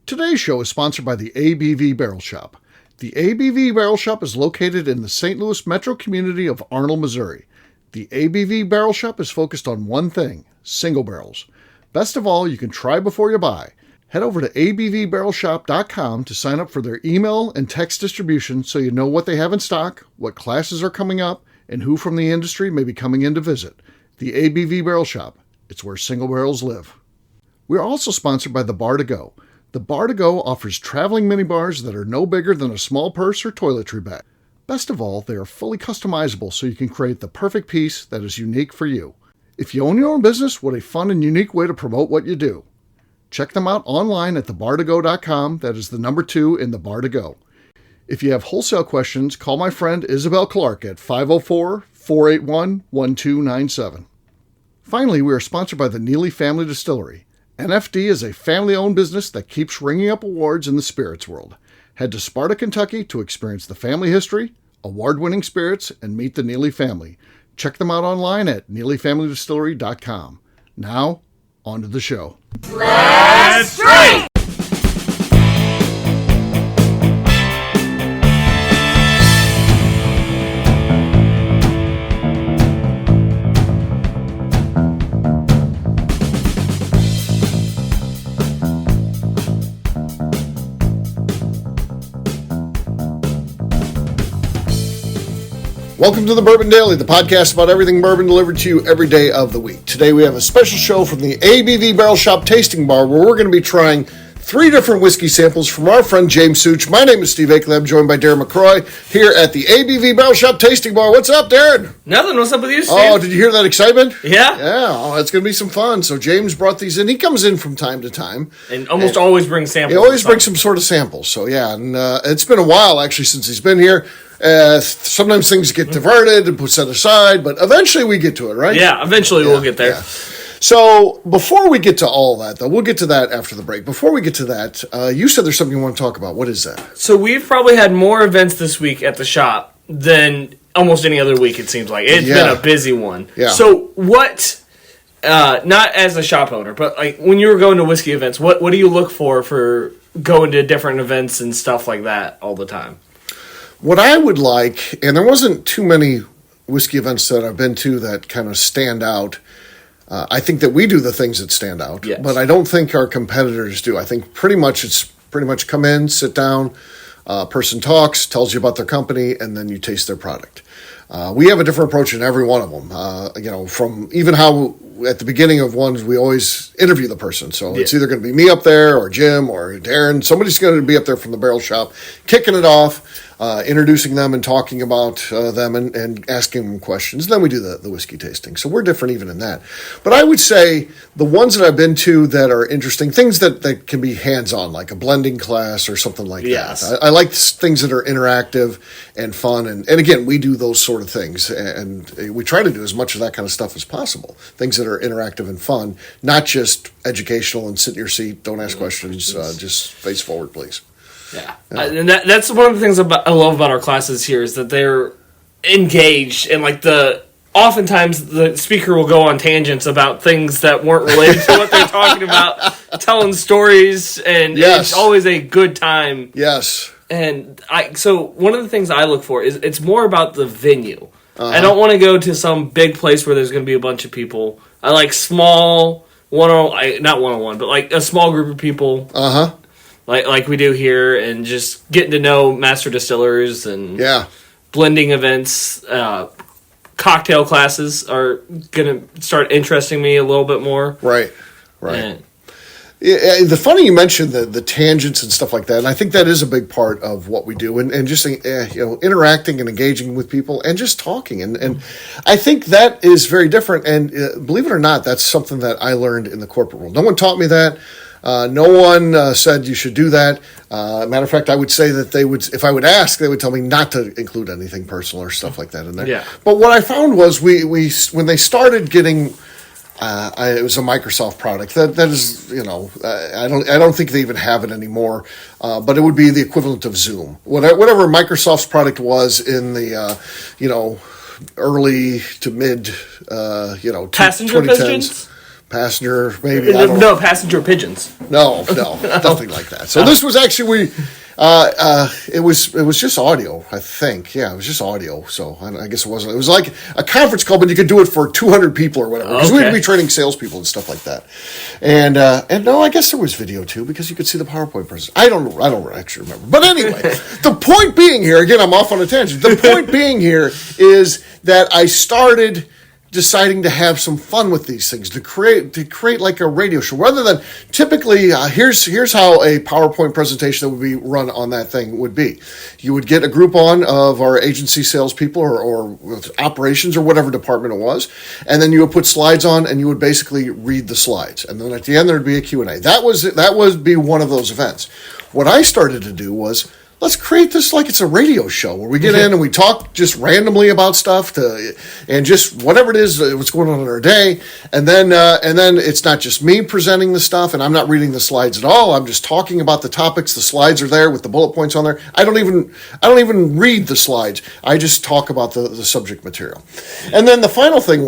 Today's show is sponsored by the ABV Barrel Shop. The ABV Barrel Shop is located in the St. Louis metro community of Arnold, Missouri. The ABV Barrel Shop is focused on one thing, single barrels. Best of all, you can try before you buy. Head over to abvbarrelshop.com to sign up for their email and text distribution so you know what they have in stock, what classes are coming up, and who from the industry may be coming in to visit. The ABV Barrel Shop. It's where single barrels live. We are also sponsored by the Bar to Go. The Bar to Go offers traveling minibars that are no bigger than a small purse or toiletry bag. Best of all, they are fully customizable so you can create the perfect piece that is unique for you. If you own your own business, what a fun and unique way to promote what you do. Check them out online at thebar2go.com. That is the number 2 in the Bar to Go. If you have wholesale questions, call my friend Isabel Clark at 504-481-1297. Finally, we are sponsored by the Neely Family Distillery. NFD is a family-owned business that keeps ringing up awards in the spirits world. Head to Sparta, Kentucky to experience the family history, award-winning spirits, and meet the Neely family. Check them out online at neelyfamilydistillery.com. Now, on to the show. Let's drink! Welcome to the Bourbon Daily, the podcast about everything bourbon delivered to you every day of the week. Today we have a special show from the ABV Barrel Shop Tasting Bar where we're going to be trying 3 different whiskey samples from our friend James Szuch. My name is Steve MacLeod. I'm joined by Darren McCroy here at the ABV Barrel Shop Tasting Bar. What's up, Darren? Nothing. What's up with you, Steve? Oh, did you hear that excitement? Yeah. Yeah. Oh, it's going to be some fun. So James brought these in. He comes in from time to time. And always brings samples. He always brings some sort of samples. So yeah, and it's been a while actually since he's been here. Sometimes things get diverted and put set aside, but eventually we get to it, right? Yeah, eventually we'll get there. Yeah. So before we get to all that, though, we'll get to that after the break. Before we get to that, you said there's something you want to talk about. What is that? So we've probably had more events this week at the shop than almost any other week, it seems like. It's been a busy one. Yeah. So what, not as a shop owner, but like when you were going to whiskey events, what do you look for going to different events and stuff like that all the time? What I would like, and there wasn't too many whiskey events that I've been to that kind of stand out. I think that we do the things that stand out, yes. But I don't think our competitors do. I think it's pretty much come in, sit down, person talks, tells you about their company, and then you taste their product. We have a different approach in every one of them. From even how at the beginning of ones we always interview the person. So It's either going to be me up there or Jim or Darren. Somebody's going to be up there from the barrel shop, kicking it off. Introducing them and talking about them and asking them questions. Then we do the whiskey tasting. So we're different even in that. But I would say the ones that I've been to that are interesting, things that can be hands-on, like a blending class or something like that. I like things that are interactive and fun. And again, we do those sort of things. And we try to do as much of that kind of stuff as possible. Things that are interactive and fun, not just educational and sit in your seat, don't ask questions, just face forward, please. Yeah. And that's one of the things I love about our classes here is that they're engaged and oftentimes the speaker will go on tangents about things that weren't related to what they're talking about, telling stories, and it's always a good time. Yes. And so one of the things I look for is it's more about the venue. I don't want to go to some big place where there's going to be a bunch of people. I like small not one-on-one, but like a small group of people. Like we do here, and just getting to know master distillers and blending events. Cocktail classes are going to start interesting me a little bit more. Right. And the funny you mentioned the tangents and stuff like that, and I think that is a big part of what we do, and just interacting and engaging with people and just talking, and I think that is very different. And believe it or not, that's something that I learned in the corporate world. No one taught me that. No one said you should do that. Matter of fact, I would say that if I would ask, they would tell me not to include anything personal or stuff like that in there. Yeah. But what I found was when they started getting, it was a Microsoft product. That is, I don't think they even have it anymore. But it would be the equivalent of Zoom. Whatever Microsoft's product was in the, early to mid, passenger 2010s. pigeons? passenger, maybe. I don't No, passenger pigeons. No, nothing like that. So this was actually it was just audio, I think. Yeah, it was just audio. So I guess it wasn't. It was like a conference call, but you could do it for 200 people or whatever. Because we'd be training salespeople and stuff like that. And no, I guess there was video too because you could see the PowerPoint presentation. I don't actually remember. But anyway, the point being here, again, I'm off on a tangent. The point being here is that I started deciding to have some fun with these things, to create like a radio show, rather than typically here's how a PowerPoint presentation that would be run on that thing would be. You would get a group on of our agency salespeople or operations or whatever department it was, and then you would put slides on and you would basically read the slides, and then at the end there'd be a Q&A. That would be one of those events. What I started to do was, let's create this like it's a radio show where we get in and we talk just randomly about stuff and just whatever it is, what's going on in our day. And then it's not just me presenting the stuff and I'm not reading the slides at all. I'm just talking about the topics. The slides are there with the bullet points on there. I don't even read the slides. I just talk about the subject material. And then the final thing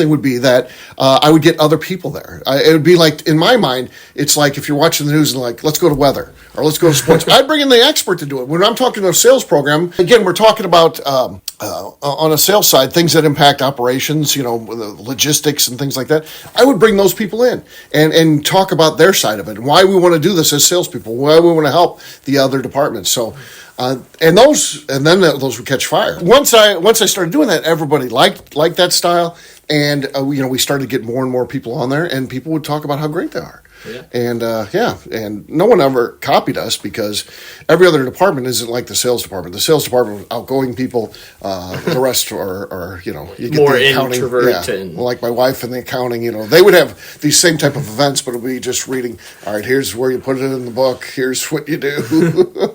would be that I would get other people there. It would be like, in my mind, it's like if you're watching the news and like, let's go to weather or let's go to sports. I'd bring in the expert to do it. When I'm talking to a sales program, again, we're talking about on a sales side, things that impact operations, the logistics and things like that. I would bring those people in and talk about their side of it and why we want to do this as salespeople, why we want to help the other departments. So. And then those would catch fire. Once I started doing that, everybody liked that style, and we started to get more and more people on there, and people would talk about how great they are. Yeah. And no one ever copied us because every other department isn't like the sales department. The sales department was outgoing people. The rest are you get more the accounting. Introvert. Yeah. Like my wife and the accounting, they would have these same type of events, but it would be just reading. All right, here's where you put it in the book. Here's what you do.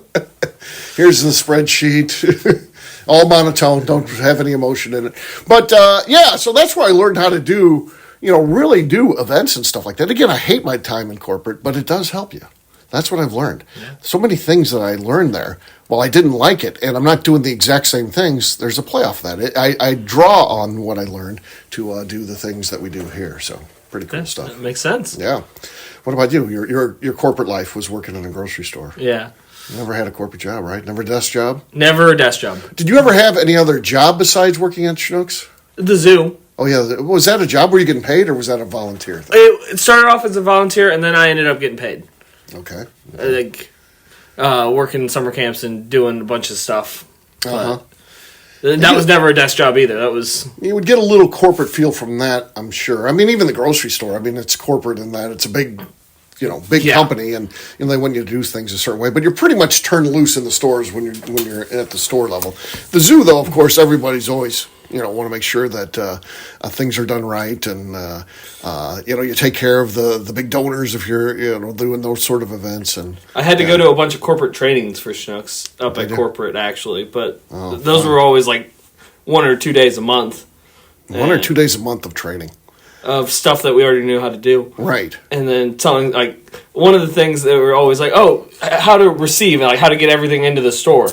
Here's the spreadsheet. All monotone, don't have any emotion in it. But so that's where I learned how to do, really do events and stuff like that. Again, I hate my time in corporate, but it does help you. That's what I've learned. Yeah. So many things that I learned there. While I didn't like it, and I'm not doing the exact same things, there's a playoff that. I draw on what I learned to do the things that we do here. So pretty cool stuff. That makes sense. Yeah. What about you? Your corporate life was working in a grocery store. Yeah. You never had a corporate job, right? Never a desk job? Never a desk job. Did you ever have any other job besides working at Schnucks? The zoo. Oh, yeah. Was that a job? Were you getting paid, or was that a volunteer thing? It started off as a volunteer, and then I ended up getting paid. Okay. Working summer camps and doing a bunch of stuff. Uh-huh. That was never a desk job either. That was... You would get a little corporate feel from that, I'm sure. I mean, even the grocery store, it's corporate in that it's a big company, and they want you to do things a certain way. But you're pretty much turned loose in the stores when you're at the store level. The zoo, though, of course, everybody's always want to make sure that things are done right, and you take care of the big donors if you're doing those sort of events. And I had to go to a bunch of corporate trainings for Schnucks up at corporate actually, but those were always like 1 or 2 days a month. 1 or 2 days a month of training. Of stuff that we already knew how to do. Right. And then telling, one of the things that were always how to receive, and how to get everything into the store.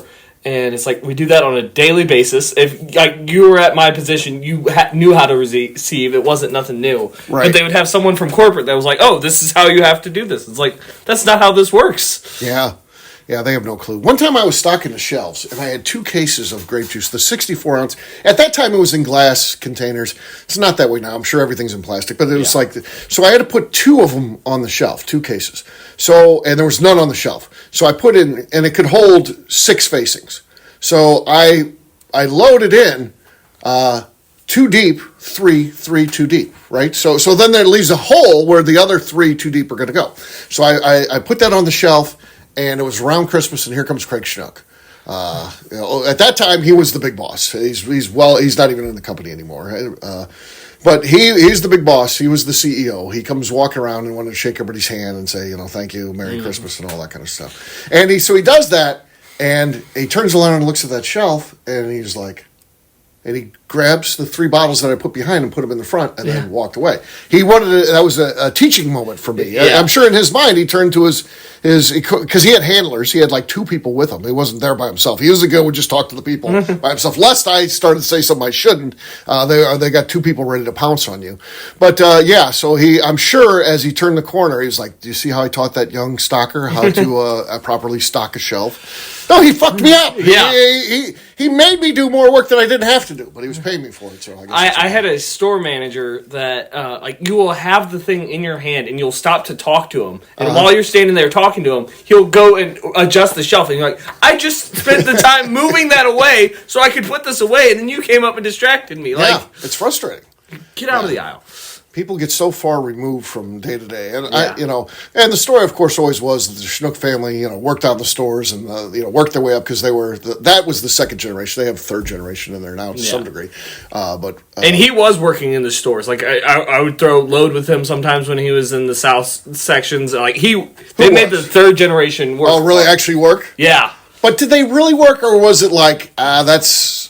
And it's we do that on a daily basis. If you were at my position, you knew how to receive. It wasn't nothing new. Right. But they would have someone from corporate that was this is how you have to do this. It's that's not how this works. Yeah. Yeah, they have no clue. One time I was stocking the shelves, and I had 2 cases of grape juice, the 64-ounce. At that time, it was in glass containers. It's not that way now. I'm sure everything's in plastic, but it was so I had to put 2 of them on the shelf, 2 cases. So, and there was none on the shelf. So I put in, and it could hold 6 facings. So I loaded in 2 deep, 3 too deep, right? So then there leaves a hole where the other 3 too deep are going to go. So I put that on the shelf. And it was around Christmas, and here comes Craig Szuch. At that time, he was the big boss. He's not even in the company anymore. But he's the big boss. He was the CEO. He comes walking around and wanted to shake everybody's hand and say, thank you, Merry Christmas, and all that kind of stuff. And he does that, and he turns around and looks at that shelf, and he's like, and he grabs the 3 bottles that I put behind and put them in the front, and then walked away. That was a teaching moment for me. Yeah. I'm sure in his mind he turned to his because he had handlers. He had like 2 people with him. He wasn't there by himself. He was the guy who would just talk to the people by himself. Lest I started to say something I shouldn't, they got 2 people ready to pounce on you. But so I'm sure as he turned the corner, he was like, "Do you see how I taught that young stocker how to properly stock a shelf?" No, he fucked me up. Yeah. He made me do more work that I didn't have to do, but he was paying me for it. So I had a store manager that you will have the thing in your hand and you'll stop to talk to him, and while you're standing there talking to him, he'll go and adjust the shelf, and you're like, "I just spent the time moving that away so I could put this away, and then you came up and distracted me." Like, it's frustrating. Get out of the aisle. People get so far removed from day to day, and and the story, of course, always was that the Szuch family, worked on the stores and worked their way up because they were that was the second generation. They have third generation in there now to some degree, and he was working in the stores. Like I would throw load with him sometimes when he was in the south sections. Like they made the third generation work. Oh, really? Actually work? Yeah. But did they really work, or was it like that's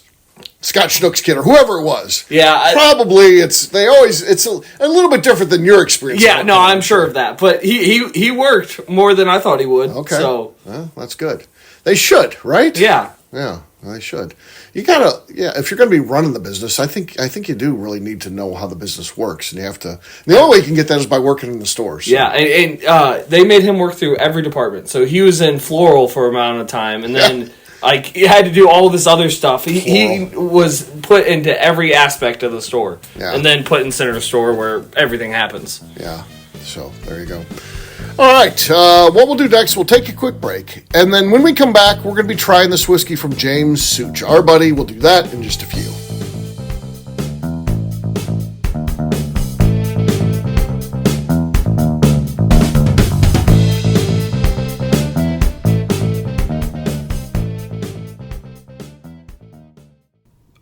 Scott Schnook's kid or whoever it was? Yeah, probably it's a little bit different than your experience. Yeah, no, I'm sure of that. But he worked more than I thought he would. Okay, so well, that's good. They should, right? Yeah, they should. You gotta, if you're gonna be running the business, I think you do really need to know how the business works, and you have to. The only way you can get that is by working in the stores. So. Yeah, and they made him work through every department. So he was in floral for a amount of time, and then. Yeah. Like, he had to do all this other stuff. He was put into every aspect of the store. Yeah. And then put in center of the store where everything happens. Yeah. So, there you go. All right. What we'll do next, we'll take a quick break. And then when we come back, we're going to be trying this whiskey from James Szuch. Our buddy. We'll do that in just a few.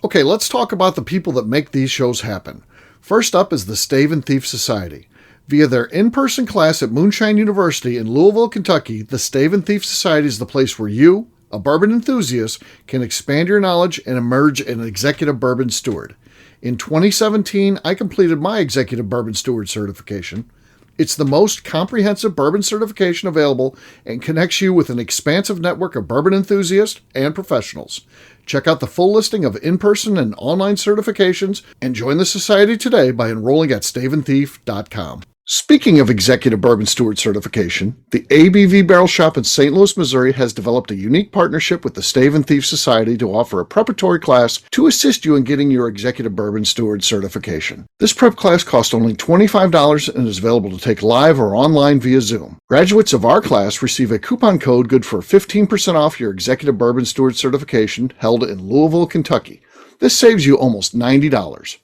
Okay, let's talk about the people that make these shows happen. First up is the Stave and Thief Society. Via their in-person class at Moonshine University in Louisville, Kentucky, the Stave and Thief Society is the place where you, a bourbon enthusiast, can expand your knowledge and emerge an executive bourbon steward. In 2017, I completed my executive bourbon steward certification. It's the most comprehensive bourbon certification available and connects you with an expansive network of bourbon enthusiasts and professionals. Check out the full listing of in-person and online certifications and join the society today by enrolling at staveandthief.com. Speaking of executive bourbon steward certification, the ABV Barrel Shop in St. Louis, Missouri has developed a unique partnership with the Stave and Thief Society to offer a preparatory class to assist you in getting your executive bourbon steward certification. This prep class costs only $25 and is available to take live or online via Zoom. Graduates of our class receive a coupon code good for 15% off your executive bourbon steward certification held in Louisville, Kentucky. This saves you almost $90.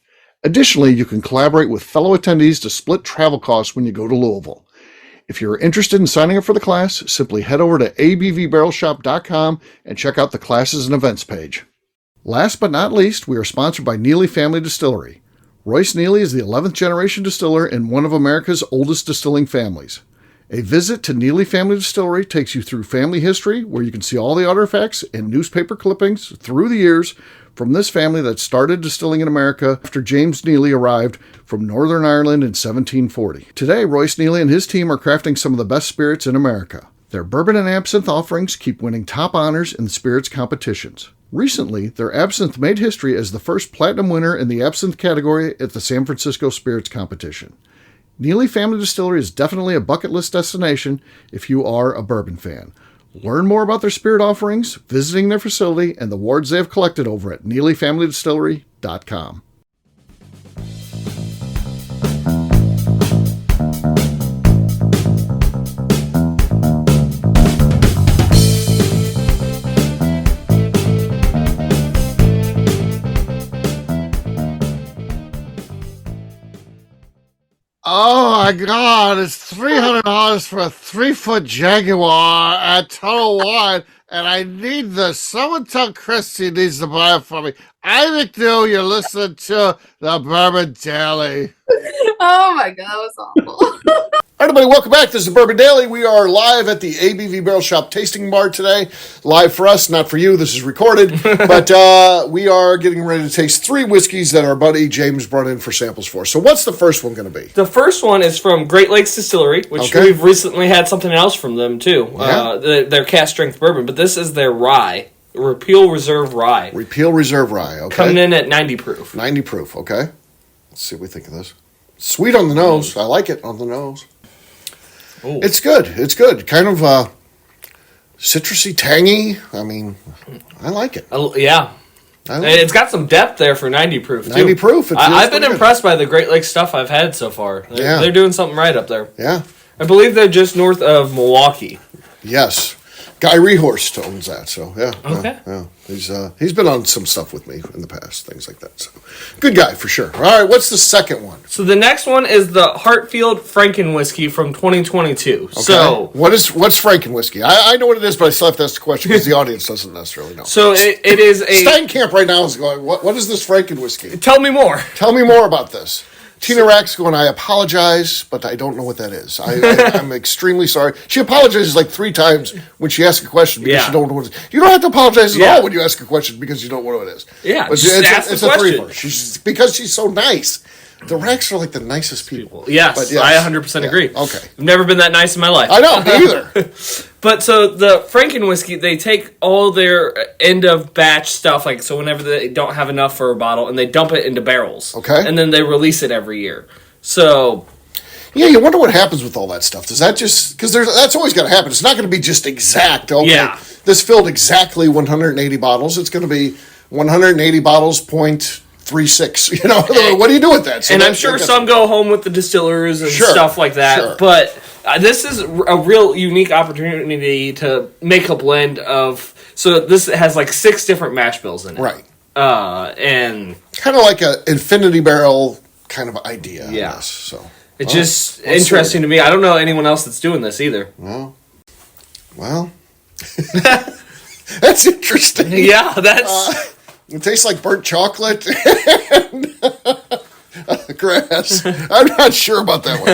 Additionally, you can collaborate with fellow attendees to split travel costs when you go to Louisville. If you're interested in signing up for the class, simply head over to abvbarrelshop.com and check out the classes and events page. Last but not least, we are sponsored by Neely Family Distillery. Royce Neely is the 11th generation distiller in one of America's oldest distilling families. A visit to Neely Family Distillery takes you through family history, where you can see all the artifacts and newspaper clippings through the years from this family that started distilling in America after James Neely arrived from Northern Ireland in 1740. Today, Royce Neely and his team are crafting some of the best spirits in America. Their bourbon and absinthe offerings keep winning top honors in spirits competitions. Recently, their absinthe made history as the first platinum winner in the absinthe category at the San Francisco Spirits Competition. Neely Family Distillery is definitely a bucket list destination if you are a bourbon fan. Learn more about their spirit offerings, visiting their facility, and the awards they have collected over at NeelyFamilyDistillery.com. Oh my God, it's $300 for a 3-foot Jaguar at Total Wine, and I need this. Someone tell Christy needs to buy it for me. I'm McNeil, you're listening to the Bourbon Daily. Oh my God, that was awful. All right, everybody, welcome back. This is Bourbon Daily. We are live at the ABV Barrel Shop Tasting Bar today. Live for us, not for you. This is recorded. But we are getting ready to taste 3 whiskeys that our buddy James brought in for samples for. So what's the first one going to be? The first one is from Great Lakes Distillery, which we've recently had something else from them, too. Yeah. Their cast strength bourbon. But this is their rye. Repeal Reserve Rye. Repeal Reserve Rye, okay. Coming in at 90 proof. 90 proof, okay. Let's see what we think of this. Sweet on the nose. I like it on the nose. Ooh. It's good. It's good. Kind of citrusy, tangy. I mean, I like it. Yeah. It's got some depth there for 90 proof, too. 90 proof. I've been impressed by the Great Lakes stuff I've had so far. They're doing something right up there. Yeah. I believe they're just north of Milwaukee. Yes. Guy Rehorst owns that, so yeah. Okay. Yeah. He's been on some stuff with me in the past, things like that. So good guy for sure. All right, what's the second one? So the next one is the Hartfield Franken whiskey from 2022. Okay. So what's Franken whiskey? I know what it is, but I still have to ask the question because the audience doesn't necessarily know. So it is a Steinkamp right now is going, what is this Franken whiskey? Tell me more. Tell me more about this. Tina Rack's going, I apologize, but I don't know what that is. I'm extremely sorry. She apologizes like 3 times when she asks a question because she don't know what it is. You don't have to apologize at all when you ask a question because you don't know what it is. Yeah, but just ask the question. 3-for. Because she's so nice. The Racks are like the nicest people. Yes, but I 100% agree. Okay. I've never been that nice in my life. I know, me either. But so the Franken whiskey, they take all their end of batch stuff, like so whenever they don't have enough for a bottle, and they dump it into barrels. Okay. And then they release it every year. So yeah, you wonder what happens with all that stuff. Does that just because that's always going to happen? It's not going to be just exact. Okay, yeah. This filled exactly 180 bottles. It's going to be 180 bottles. 0.36. You know, what do you do with that? So and I'm sure some go home with the distillers and stuff like that. Sure. But this is a real unique opportunity to make a blend of. So this has like 6 different mash bills in it, right? And kind of like an infinity barrel kind of idea. Yeah. I guess, so it's just interesting to me. I don't know anyone else that's doing this either. Well, that's interesting. Yeah, that's. It tastes like burnt chocolate and grass. I'm not sure about that one.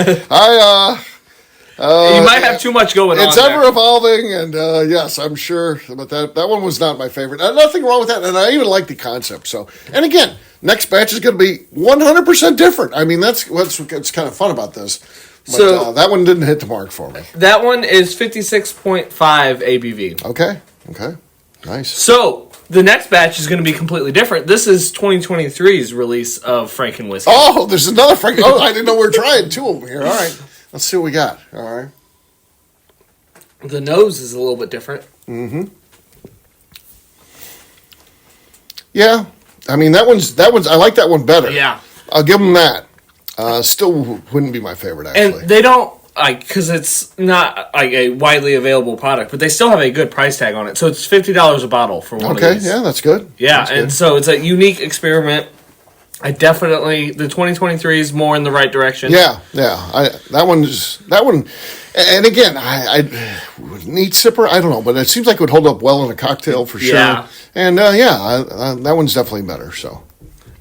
You might have too much going on. It's ever evolving, and yes, I'm sure. But that one was not my favorite. Nothing wrong with that, and I even like the concept. So, and again, next batch is going to be 100% different. I mean, that's what's kind of fun about this. But, so that one didn't hit the mark for me. That one is 56.5 ABV. Okay, nice. So the next batch is going to be completely different. This is 2023's release of Franken whiskey. Oh, there's another Franken. Oh, I didn't know we were trying 2 over here. All right. Let's see what we got. All right. The nose is a little bit different. Mm-hmm. Yeah. I mean, that one's. I like that one better. Yeah. I'll give them that. Still wouldn't be my favorite, actually. And they don't, because it's not like a widely available product, but they still have a good price tag on it. So it's $50 a bottle for one of these. Yeah, that's good. Yeah, that's and good. so it's a unique experiment. The 2023 is more in the right direction. Yeah. That one, and again, I neat sipper. I don't know, but it seems like it would hold up well in a cocktail for sure. Yeah. And that one's definitely better. So.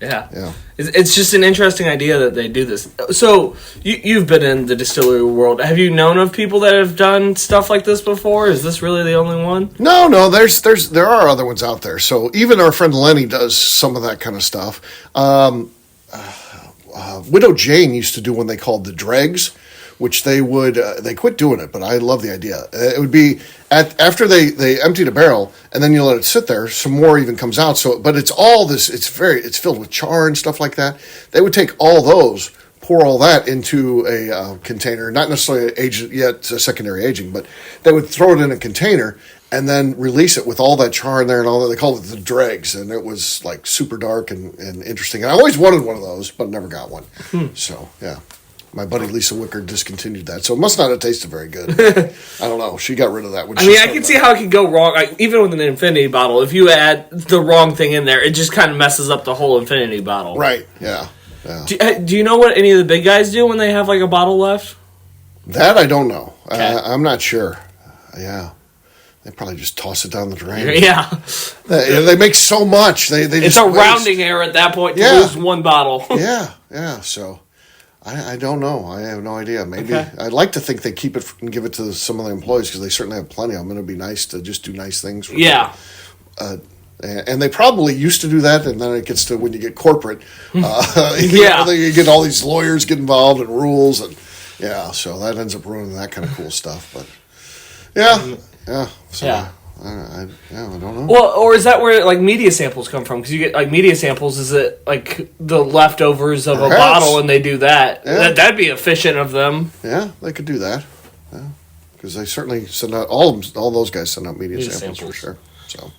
Yeah. It's just an interesting idea that they do this. So you've been in the distillery world. Have you known of people that have done stuff like this before? Is this really the only one? No. There are other ones out there. So even our friend Lenny does some of that kind of stuff. Widow Jane used to do one they called the dregs, which they quit doing it, but I love the idea. It would be after they emptied a barrel and then you let it sit there, some more even comes out. So, but it's all this. It's filled with char and stuff like that. They would take all those, pour all that into a container, not necessarily aged yet, secondary aging, but they would throw it in a container and then release it with all that char in there and all that. They called it the dregs, and it was like super dark and interesting. And I always wanted one of those, but never got one. So yeah. My buddy Lisa Wicker discontinued that, so it must not have tasted very good. I don't know. She got rid of that. I can see how it could go wrong. Like, even with an infinity bottle, if you add the wrong thing in there, it just kind of messes up the whole infinity bottle. Right, yeah. Do you know what any of the big guys do when they have like a bottle left? That I don't know. Okay. I'm not sure. Yeah. They probably just toss it down the drain. Yeah. They make so much. They it's just a rounding error at that point to lose one bottle. Yeah. So... I don't know. I have no idea. Maybe I'd like to think they keep it and give it to some of the employees because they certainly have plenty of them. It'd be nice to just do nice things. For yeah. And they probably used to do that, and then it gets to when you get corporate. You get all these lawyers get involved and rules, and so that ends up ruining that kind of cool stuff. But I don't know. Well, or is that where like media samples come from? Because you get like media samples. Is it like the leftovers of a bottle, and they do that? Yeah. That'd be efficient of them. Yeah, they could do that. Yeah, because they certainly send out all those guys send out media samples for sure. So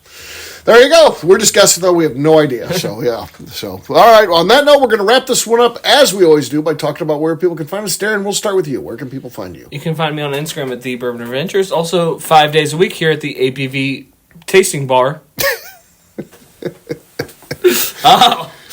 there you go. We're discussing though. We have no idea. So yeah. So all right. On that note, we're going to wrap this one up as we always do by talking about where people can find us. Darren, we'll start with you. Where can people find you? You can find me on Instagram at the Bourbon Adventures. Also, 5 days a week here at the ABV Tasting Bar.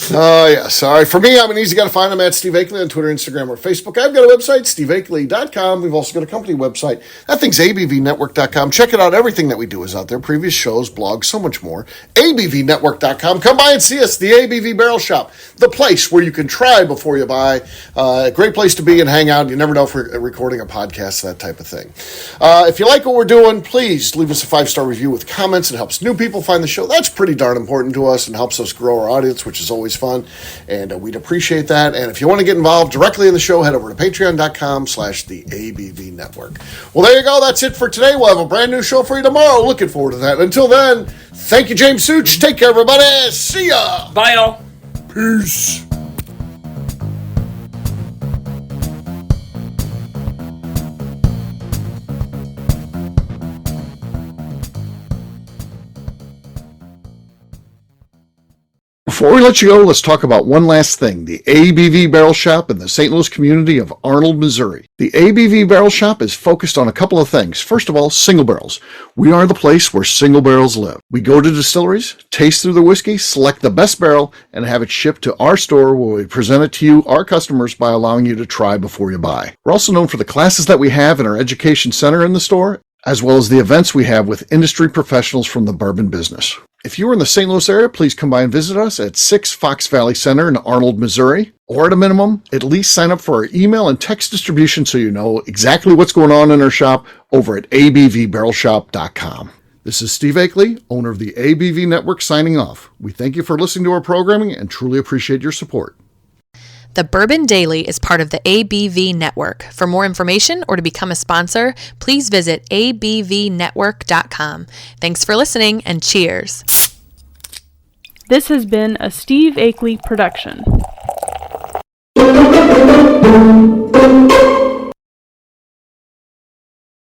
Yeah, sorry. For me, I'm an easy guy to find. I'm at Steve Akeley on Twitter, Instagram, or Facebook. I've got a website, steveakeley.com. We've also got a company website. That thing's abvnetwork.com. Check it out. Everything that we do is out there. Previous shows, blogs, so much more. abvnetwork.com. Come by and see us, the ABV Barrel Shop, the place where you can try before you buy. A great place to be and hang out. You never know if we're recording a podcast, that type of thing. If you like what we're doing, please leave us a 5-star review with comments. It helps new people find the show. That's pretty darn important to us and helps us grow our audience, which is always fun, and we'd appreciate that. And if you want to get involved directly in the show, head over to patreon.com/the ABV Network. Well, there you go. That's it for today. We'll have a brand new show for you tomorrow. Looking forward to that. Until then, thank you, James Szuch. Take care, everybody. See ya. Bye, y'all. Peace. Before we let you go, let's talk about one last thing. The ABV Barrel Shop in the St. Louis community of Arnold, Missouri. The ABV Barrel Shop is focused on a couple of things. First of all, single barrels. We are the place where single barrels live. We go to distilleries, taste through the whiskey, select the best barrel, and have it shipped to our store where we present it to you, our customers, by allowing you to try before you buy. We're also known for the classes that we have in our education center in the store, as well as the events we have with industry professionals from the bourbon business. If you're in the St. Louis area, please come by and visit us at 6 Fox Valley Center in Arnold, Missouri. Or at a minimum, at least sign up for our email and text distribution so you know exactly what's going on in our shop over at abvbarrelshop.com. This is Steve Akeley, owner of the ABV Network, signing off. We thank you for listening to our programming and truly appreciate your support. The Bourbon Daily is part of the ABV Network. For more information or to become a sponsor, please visit abvnetwork.com. Thanks for listening and cheers. This has been a Steve Akeley production.